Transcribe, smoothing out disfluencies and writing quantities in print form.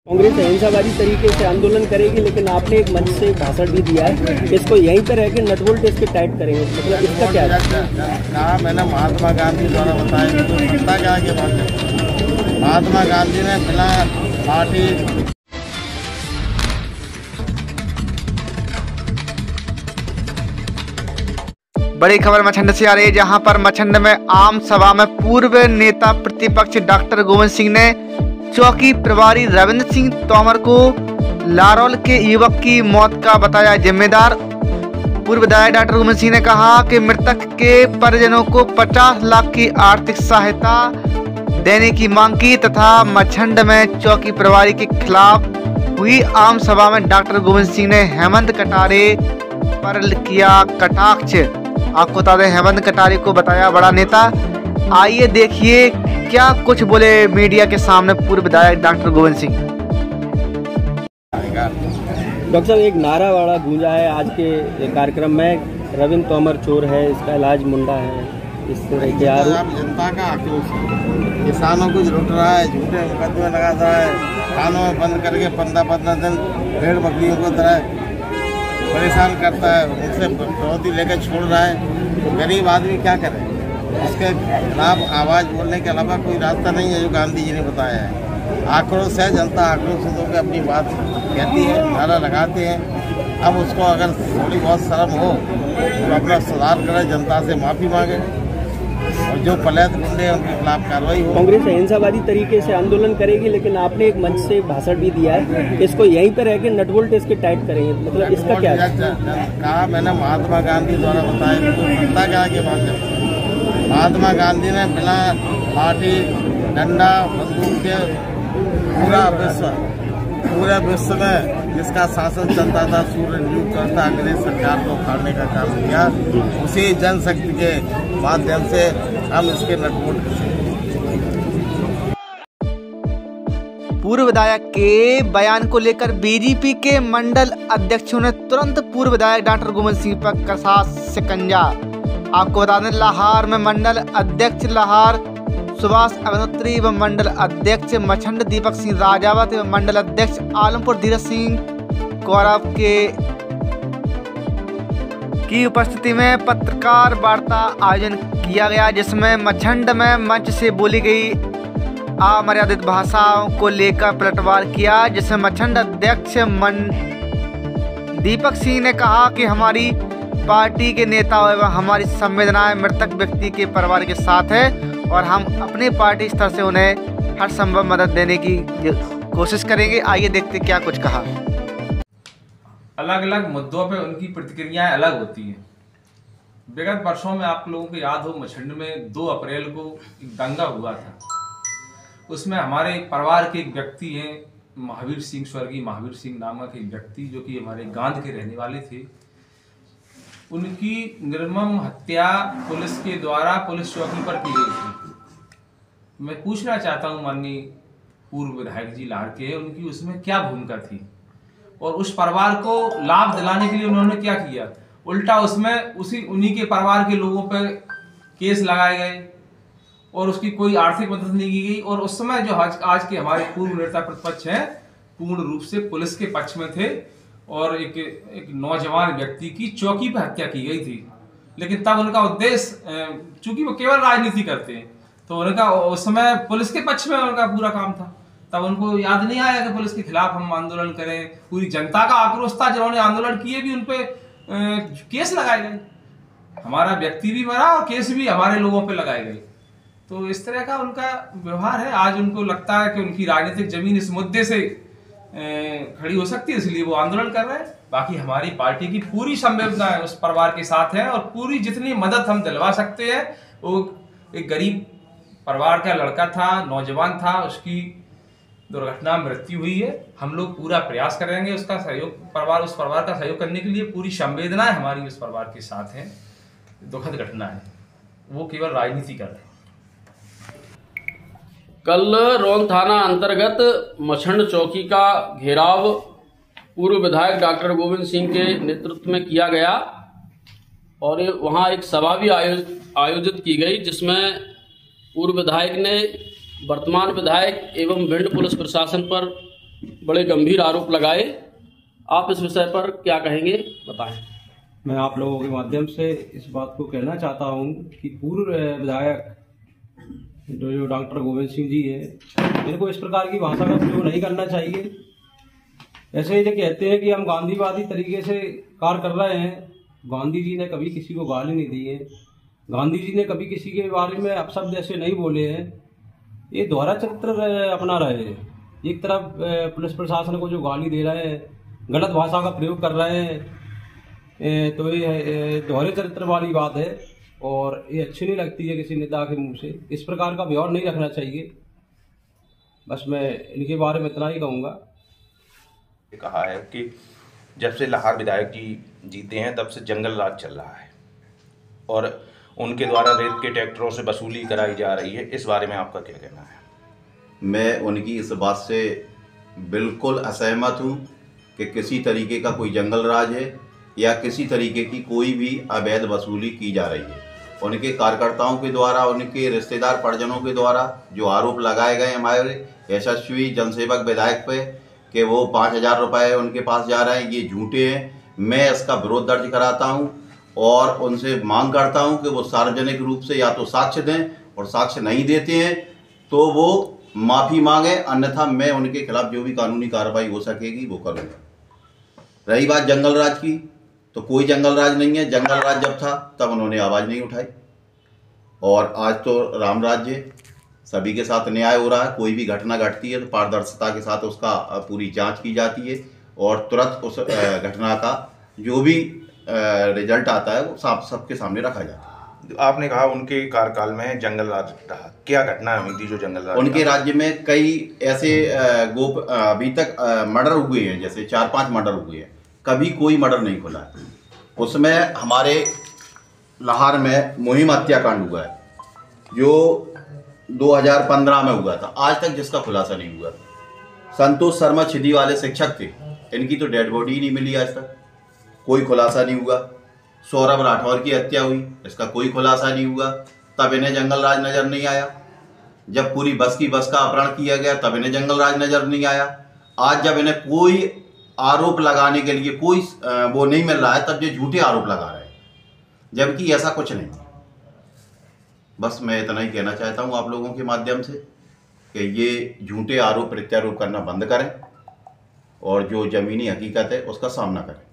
कांग्रेस अहिंसावादी तरीके से आंदोलन करेगी, लेकिन आपने एक मंच से भाषण भी दिया है, इसको यहीं पर रह के नटबोल्ट इसके टाइट करेंगे, मतलब इसका क्या है? कहा मैंने महात्मा गांधी द्वारा बताया तो सत्ता क्या के बात। महात्मा गांधी ने बिना पार्टी बड़ी खबर मछंड से आ रही है, जहां पर मछंड में आम सभा में पूर्व नेता प्रतिपक्ष डॉक्टर गोविंद सिंह ने चौकी प्रभारी रविंद्र सिंह तोमर को लारौल के युवक की मौत का बताया जिम्मेदार। पूर्व विधायक डॉक्टर गोविंद सिंह ने कहा कि मृतक के परिजनों को 50 लाख की आर्थिक सहायता देने की मांग की तथा मछंड में चौकी प्रभारी के खिलाफ हुई आम सभा में डॉक्टर गोविंद सिंह ने हेमंत कटारे पर किया कटाक्ष। आपको बता दें, हेमंत कटारे को बताया बड़ा नेता। आइए देखिए क्या कुछ बोले मीडिया के सामने पूर्व विधायक डॉक्टर गोविंद सिंह। डॉक्टर साहब, एक नारा वाला गूंजा है आज के कार्यक्रम में, रविंद्र तोमर चोर है, इसका इलाज मुंडा है, इस तरह के आरोप। जनता का आक्रोश है, किसानों को लूट रहा है, झूठे मुकदमे लगा रहा है, कानों में बंद करके 15-15 दिन भेड़ बकरियों को तरह परेशान करता है, उनसे प्रवृत्ति लेकर छोड़ रहा है। गरीब आदमी क्या करे? उसके खिलाफ आवाज़ बोलने के अलावा कोई रास्ता नहीं है, जो गांधी जी ने बताया है। आक्रोश है, जनता आक्रोश होकर अपनी बात कहती है, नारा लगाते हैं। अब उसको अगर थोड़ी बहुत शर्म हो तो अपना सुधार करे, जनता से माफ़ी मांगे और जो पलैत गुंडे हैं उनके खिलाफ कार्रवाई हो। कांग्रेस अहिंसावादी तरीके से आंदोलन करेगी, लेकिन आपने एक मंच से भाषण भी दिया है, इसको यहीं पर रह के नटबोल्ट इसके टाइट करेंगे, मतलब इसका क्या है? कहा मैंने महात्मा गांधी द्वारा बताया तो सत्ता क्या के बात। महात्मा गांधी ने बिना लाठी डंडा बंदूक के पूरे विश्व में जिसका शासन चलता था, सूर्य नियुक्त करता, अंग्रेज सरकार को उखाड़ने का काम किया। उसी जनशक्ति के माध्यम से हम इसके नटबोल्ट पूर्व विधायक के बयान को लेकर बीजेपी के मंडल अध्यक्षों ने तुरंत पूर्व विधायक डॉक्टर गोविंद सिंह पर कसा शिकंजा। आपको बता दें, लाहौर में मंडल अध्यक्ष लाहौर सुभाष अग्निहोत्री व मंडल अध्यक्ष मछंड दीपक सिंह राजावत एवं मंडल अध्यक्ष आलमपुर धीरज सिंह गौरव की उपस्थिति में पत्रकार वार्ता आयोजन किया गया, जिसमें मछंड में मंच से बोली गई अमर्यादित भाषाओं को लेकर पलटवार किया, जिसमें मछंड अध्यक्ष दीपक सिंह ने कहा कि हमारी पार्टी के नेता एवं हमारी संवेदनाएं मृतक व्यक्ति के परिवार के साथ है और हम अपनी पार्टी स्तर से उन्हें हर संभव मदद देने की कोशिश करेंगे। आइए देखते क्या कुछ कहा। अलग अलग मुद्दों पे उनकी प्रतिक्रियाएं अलग होती हैं। विगत वर्षों में आप लोगों को याद हो, मछंड में 2 अप्रैल को एक दंगा हुआ था। उसमें हमारे परिवार के एक व्यक्ति हैं, महावीर सिंह, स्वर्गीय महावीर सिंह नामक एक व्यक्ति, जो कि हमारे गांध के रहने वाले थे। उनकी निर्मम हत्या पुलिस के द्वारा पुलिस चौकी पर की गई थी। मैं पूछना चाहता हूं, माननीय पूर्व विधायक जी लाहौर के, उनकी उसमें क्या भूमिका थी और उस परिवार को लाभ दिलाने के लिए उन्होंने क्या किया? उल्टा उसमें उन्हीं के परिवार के लोगों पर केस लगाए गए और उसकी कोई आर्थिक मदद नहीं की गई। और उस समय जो आज के हमारे पूर्व नेता प्रतिपक्ष हैं, पूर्ण रूप से पुलिस के पक्ष में थे और एक नौजवान व्यक्ति की चौकी पर हत्या की गई थी। लेकिन तब उनका उद्देश्य, चूंकि वो केवल राजनीति करते हैं, तो उनका उस समय पुलिस के पक्ष में उनका पूरा काम था। तब उनको याद नहीं आया कि पुलिस के खिलाफ हम आंदोलन करें। पूरी जनता का आक्रोश था, जिन्होंने आंदोलन किए भी उन पे केस लगाए गए। हमारा व्यक्ति भी मरा और केस भी हमारे लोगों पे लगाए गए। तो इस तरह का उनका व्यवहार है। आज उनको लगता है कि उनकी राजनीतिक जमीन इस मुद्दे से खड़ी हो सकती है, इसलिए वो आंदोलन कर रहे हैं। बाकी हमारी पार्टी की पूरी संवेदना उस परिवार के साथ है और पूरी जितनी मदद हम दिलवा सकते हैं। वो एक गरीब परिवार का लड़का था, नौजवान था, उसकी दुर्घटना मृत्यु हुई है। हम लोग पूरा प्रयास करेंगे उसका सहयोग, उस परिवार का सहयोग करने के लिए। पूरी संवेदनाएं हमारी उस परिवार के साथ हैं। दुखद घटना है, वो केवल राजनीति कर रहे हैं। कल रोंग थाना अंतर्गत मछंड चौकी का घेराव पूर्व विधायक डॉक्टर गोविंद सिंह के नेतृत्व में किया गया और वहां एक सभा भी आयोजित की गई, जिसमें पूर्व विधायक ने वर्तमान विधायक एवं भिंड पुलिस प्रशासन पर बड़े गंभीर आरोप लगाए। आप इस विषय पर क्या कहेंगे, बताएं। मैं आप लोगों के माध्यम से इस बात को कहना चाहता हूं कि पूर्व विधायक जो डॉक्टर गोविंद सिंह जी है, इनको इस प्रकार की भाषा का प्रयोग नहीं करना चाहिए। ऐसे ये कहते हैं कि हम गांधीवादी तरीके से कार्य कर रहे हैं। गांधी जी ने कभी किसी को गाली नहीं दी है, गांधी जी ने कभी किसी के बारे में अपशब्द ऐसे नहीं बोले हैं। ये दोहरा चरित्र अपना रहे हैं। एक तरफ पुलिस प्रशासन को जो गाली दे रहे हैं, गलत भाषा का प्रयोग कर रहे हैं, तो ये दोहरे चरित्र वाली बात है और ये अच्छी नहीं लगती है किसी नेता के मुंह से। इस प्रकार का व्यवहार नहीं रखना चाहिए। बस मैं इनके बारे में इतना ही कहूँगा। कहा है कि जब से लाहौर विधायक जी जीते हैं तब से जंगल राज चल रहा है और उनके द्वारा रेत के ट्रैक्टरों से वसूली कराई जा रही है। इस बारे में आपका क्या कहना है? मैं उनकी इस बात से बिल्कुल असहमत हूँ कि किसी तरीके का कोई जंगल राज है या किसी तरीके की कोई भी अवैध वसूली की जा रही है। उनके कार्यकर्ताओं के द्वारा, उनके रिश्तेदार परिजनों के द्वारा जो आरोप लगाए गए हमारे यशस्वी जनसेवक विधायक पे कि वो 5,000 रुपये उनके पास जा रहे हैं, ये झूठे हैं। मैं इसका विरोध दर्ज कराता हूं और उनसे मांग करता हूं कि वो सार्वजनिक रूप से या तो साक्ष्य दें, और साक्ष्य नहीं देते हैं तो वो माफ़ी मांगे, अन्यथा मैं उनके खिलाफ जो भी कानूनी कार्रवाई हो सकेगी वो करूँगा। रही बात जंगल राज की, तो कोई जंगल राज नहीं है। जंगल राज जब था तब उन्होंने आवाज़ नहीं उठाई और आज तो राम राज्य, सभी के साथ न्याय हो रहा है। कोई भी घटना घटती है तो पारदर्शिता के साथ उसका पूरी जांच की जाती है और तुरंत उस घटना का जो भी रिजल्ट आता है वो सबके सामने रखा जाता है। आपने कहा उनके कार्यकाल में जंगल राज रहा, क्या घटना हुई थी जो जंगल राज? उनके राज्य में कई ऐसे अभी तक मर्डर हुए हैं, जैसे 4-5 मर्डर हुए हैं, कभी कोई मर्डर नहीं खुला है। उसमें हमारे लाहौर में मुहिम हत्याकांड हुआ है जो 2015 में हुआ था, आज तक जिसका खुलासा नहीं हुआ। संतोष शर्मा छिदी वाले शिक्षक थे, इनकी तो डेड बॉडी ही नहीं मिली, आज तक कोई खुलासा नहीं हुआ। सौरभ राठौर की हत्या हुई, इसका कोई खुलासा नहीं हुआ, तब इन्हें जंगल राज नजर नहीं आया। जब पूरी बस की बस का अपहरण किया गया तब इन्हें जंगल राज नजर नहीं आया। आज जब इन्हें कोई आरोप लगाने के लिए कोई वो नहीं मिल रहा है तब ये झूठे आरोप लगा रहे हैं, जबकि ऐसा कुछ नहीं। बस मैं इतना ही कहना चाहता हूँ आप लोगों के माध्यम से कि ये झूठे आरोप प्रत्यारोप करना बंद करें और जो ज़मीनी हकीकत है उसका सामना करें।